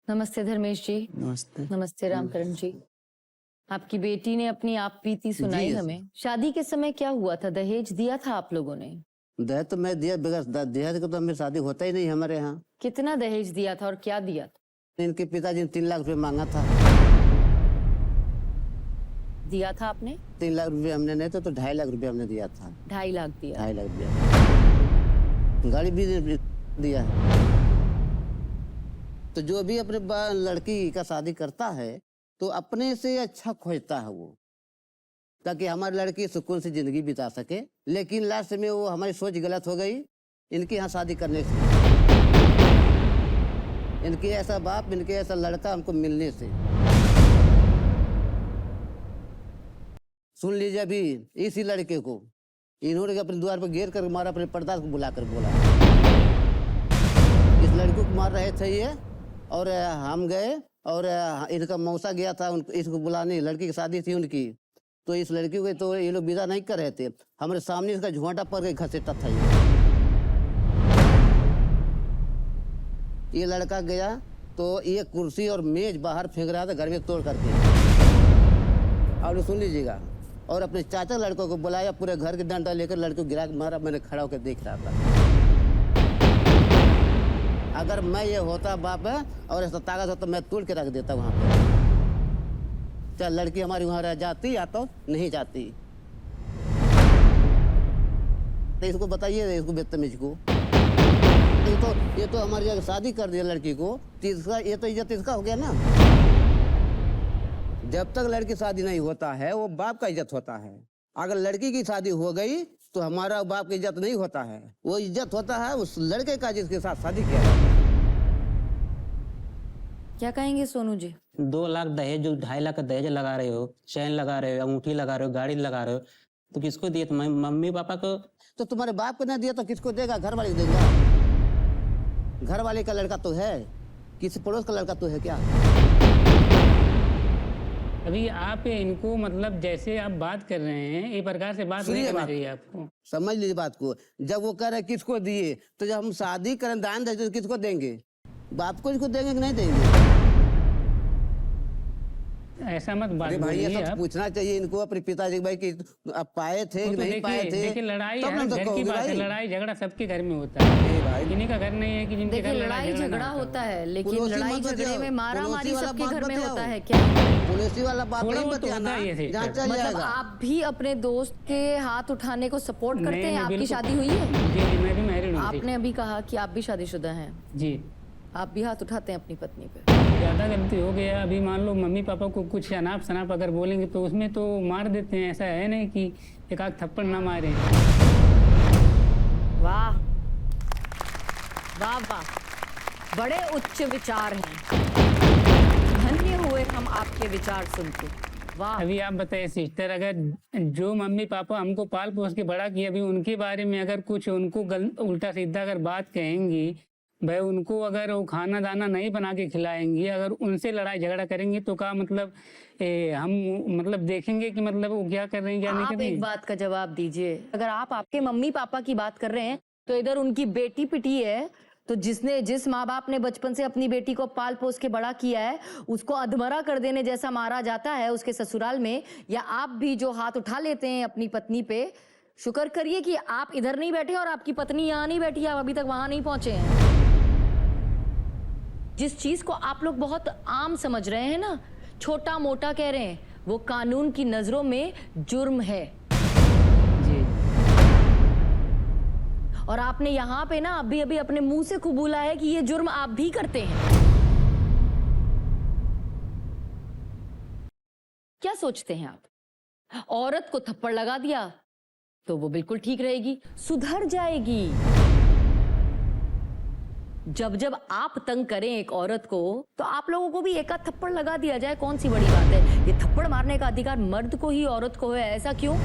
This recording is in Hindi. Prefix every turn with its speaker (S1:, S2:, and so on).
S1: नमस्ते धर्मेश जी।
S2: नमस्ते।
S1: नमस्ते रामकरण जी। आपकी बेटी ने अपनी आप बीती सुनाई
S2: जी।
S1: हमें। शादी के समय क्या हुआ था? दहेज दिया था आप लोगों ने?
S2: दहेज तो मैं दिया, बगैर दहेज के तो मेरी शादी होता ही नहीं हमारे यहाँ।
S1: कितना दहेज दिया था और क्या दिया था?
S2: इनके पिताजी ने 3 लाख रुपए मांगा था।
S1: दिया था आपने?
S2: 3 लाख रुपए हमने नहीं तो 2.5 लाख रुपए हमने दिया था।
S1: 2.5 लाख दिया।
S2: 2.5 लाख दिया। गाड़ी भी दिया है। तो जो भी अपने लड़की का शादी करता है तो अपने से अच्छा खोजता है वो, ताकि हमारी लड़की सुकून से जिंदगी बिता सके। लेकिन लास्ट में वो हमारी सोच गलत हो गई इनके यहाँ शादी करने से। इनके ऐसा बाप, इनके ऐसा लड़का हमको मिलने से। सुन लीजिए, अभी इसी लड़के को इन्होंने अपने द्वार पर घेर कर मारा, अपने पर्दा को बुलाकर बोला इस लड़के को मार रहे थे ये, और हम गए और इनका मौसा गया था इसको बुलाने। लड़की की शादी थी उनकी, तो इस लड़की को तो ये लोग विदा नहीं कर रहे थे। हमारे सामने इसका झोंटा पर के घसीटा था ये लड़का गया तो ये कुर्सी और मेज बाहर फेंक रहा था घर में तोड़ करके। और सुन लीजिएगा, और अपने चाचा लड़कों को बुलाया, पूरे घर के डंडा लेकर लड़के को गिरा के मारा। मैंने खड़ा होकर देख रहा था। अगर मैं ये होता बाप है और ऐसा ताकत होता, मैं तोड़ के रख देता वहां पे। चाहे लड़की हमारी वहां रह जाती या तो नहीं जाती। तो इसको बताइए, इसको बदतमीज को, ये तो हमारी जगह शादी कर दिया लड़की को, तो ये तो इज्जत इसका हो गया ना। जब तक लड़की शादी नहीं होता है वो बाप का इज्जत होता है। अगर लड़की की शादी हो गई तो हमारा बाप की इज्जत नहीं होता है, वो इज्जत होता है उस लड़के का जिसके साथ शादी किया जाता है।
S1: क्या कहेंगे सोनू जी?
S3: 2 लाख दहेज, जो 2.5 लाख का दहेज लगा रहे हो, चैन लगा रहे हो, अंगूठी लगा रहे हो, गाड़ी लगा रहे हो, तो किसको दिए? तो मम्मी पापा को।
S2: तो तुम्हारे बाप को नहीं दिया तो किसको देगा? घर वाले देगा। घर वाले का लड़का तो है, किसी पड़ोस का लड़का तो है क्या?
S4: अभी आप इनको मतलब जैसे आप बात कर रहे हैं ये प्रकार से बात नहीं करना चाहिए आपको।
S2: समझ लीजिए बात को। जब वो कह रहे किसको दिए, तो जब हम शादी करें दान दहेज तो किसको देंगे? बाप को इसको देंगे कि नहीं देंगे?
S4: ऐसा मत बात
S2: भाई,
S4: बोलिए
S2: ये
S4: आप।
S2: पूछना चाहिए इनको अपने पिताजी भाई कि आप पाए थे कि नहीं पाए थे।
S4: देखिए लड़ाई
S2: तब ना
S4: है,
S2: तो
S4: घर की
S2: कहोगे
S4: बात है।
S2: भाई।
S4: लड़ाई झगड़ा सबके घर में होता है,
S2: भाई
S4: किन्हीं का घर नहीं है कि जिनके
S1: देखिए
S4: घर
S1: लड़ाई
S4: ना
S1: झगड़ा होता है, लेकिन
S2: पड़ोसी
S1: लड़ाई
S2: मत
S1: झगड़े
S2: बताओ,
S1: में मारा मारी
S2: पड़ोसी वाला
S1: सबके
S2: बात
S1: घर में
S2: बताओ।
S1: होता है क्या?
S2: पुलिस वाला बात
S4: थोड़ा
S2: नहीं
S4: बहुत
S2: बताना,
S4: होता ही है,
S2: जहाँ चल
S1: मतलब
S2: जाएगा।
S1: आप भी अपने दोस्त के हाथ उठाने को सपोर्ट करते
S4: नहीं,
S1: हैं?
S4: मैं
S1: आपकी
S4: बिल्कुल-
S1: शादी हुई है?
S4: जी जी, मैं भी मैरिड हूँ।
S1: आपने अभी कहा कि आप भी शादीशुदा हैं,
S4: जी,
S1: आप भी हाथ उठाते हैं अपनी पत्नी पे?
S4: ज़्यादा गलती हो गया। अभी मान लो मम्मी पापा को कुछ अनाप शनाप अगर बोलेंगे तो उसमें तो मार देते हैं। ऐसा है नहीं कि एक आध थप्पड़ ना मारे।
S1: वाह वाह वाह, बड़े उच्च विचार हैं। धन्य हुए हम आपके विचार सुन के। वाह।
S4: अभी आप बताइए सिस्टर, अगर जो मम्मी पापा हमको पाल पोस के बड़ा किए, अभी उनके बारे में अगर कुछ उनको उल्टा सीधा अगर बात कहेंगी, भाई उनको अगर वो खाना दाना नहीं बना के खिलाएंगी, अगर उनसे लड़ाई झगड़ा करेंगी तो क्या मतलब हम मतलब देखेंगे कि मतलब वो क्या कर रहे हैं क्या नहीं कर
S1: आप
S4: रहे
S1: एक
S4: हैं।
S1: बात का जवाब दीजिए। अगर आप आपके मम्मी पापा की बात कर रहे हैं तो इधर उनकी बेटी पिटी है, तो जिस माँ बाप ने बचपन से अपनी बेटी को पाल पोस के बड़ा किया है उसको अधमरा कर देने जैसा मारा जाता है उसके ससुराल में। या आप भी जो हाथ उठा लेते हैं अपनी पत्नी पे, शुक्र करिए कि आप इधर नहीं बैठे और आपकी पत्नी यहाँ नहीं बैठी है, आप अभी तक वहां नहीं पहुंचे हैं। जिस चीज को आप लोग बहुत आम समझ रहे हैं ना, छोटा मोटा कह रहे हैं, वो कानून की नजरों में जुर्म है।
S4: जी,
S1: और आपने यहाँ पे ना अभी अभी अपने मुंह से कबूला है कि ये जुर्म आप भी करते हैं। क्या सोचते हैं आप? औरत को थप्पड़ लगा दिया तो वो बिल्कुल ठीक रहेगी, सुधर जाएगी। जब जब आप तंग करें एक औरत को तो आप लोगों को भी एक आध थप्पड़ लगा दिया जाए, कौन सी बड़ी बात है? ये थप्पड़ मारने का अधिकार मर्द को ही औरत को है, ऐसा क्यों?